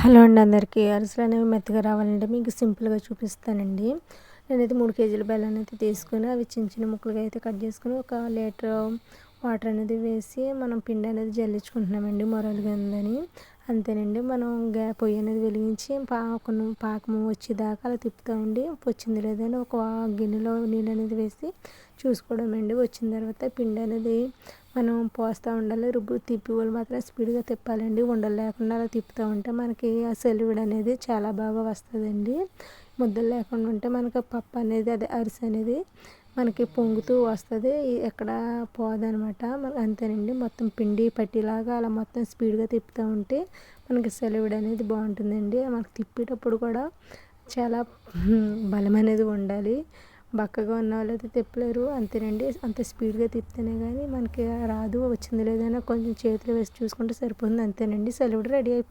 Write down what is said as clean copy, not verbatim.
Hello అండి అందరికీ. అరిసెలు అనేవి మెత్తగా రావాలంటే మీకు సింపుల్గా చూపిస్తానండి. నేనైతే 3 కేజీల బెల్లాన్ని అయితే తీసుకొని అవి చిన్న చిన్న ముక్కలుగా అయితే కట్ చేసుకొని 1 లీటర్ వాటర్ అనేది వేసి మనం పిండి అనేది జల్లించుకుంటున్నామండి మరలుతుందని. అంతేనండి. మనం పొయ్యి అనేది వెలిగించి పాకం వచ్చేదాకా అలా తిప్పుతూ ఉండి వచ్చింది లేదని ఒక గిన్నెలో నీళ్ళు అనేది వేసి చూసుకోవడమండి. వచ్చిన తర్వాత పిండి అనేది మనం పోస్తూ ఉండాలి. తిప్పి వాళ్ళు మాత్రం స్పీడ్గా తిప్పాలండి. ఉండలు లేకుండా అలా తిప్పుతూ ఉంటే మనకి ఆ సెలివిడి అనేది చాలా బాగా వస్తుందండి. ముద్దలు లేకుండా ఉంటే మనకి పప్పు అనేది అదే అరిసె అనేది మనకి పొంగుతూ వస్తుంది, ఎక్కడ పోదనమాట. అంతేనండి. మొత్తం పిండి పట్టిలాగా అలా మొత్తం స్పీడ్గా తిప్పుతూ ఉంటే మనకి సెలివిడి అనేది బాగుంటుందండి. మనకి తిప్పేటప్పుడు కూడా చాలా బలం అనేది ఉండాలి. బక్కగా ఉన్న వాళ్ళైతే తిప్పలేరు. అంతేనండి. అంత స్పీడ్గా తిప్పితేనే కానీ మనకి రాదు. వచ్చింది లేదని కొంచెం చేతిలో వేసి చూసుకుంటే సరిపోతుంది. అంతేనండి. సెలివిడి రెడీ అయిపోయింది.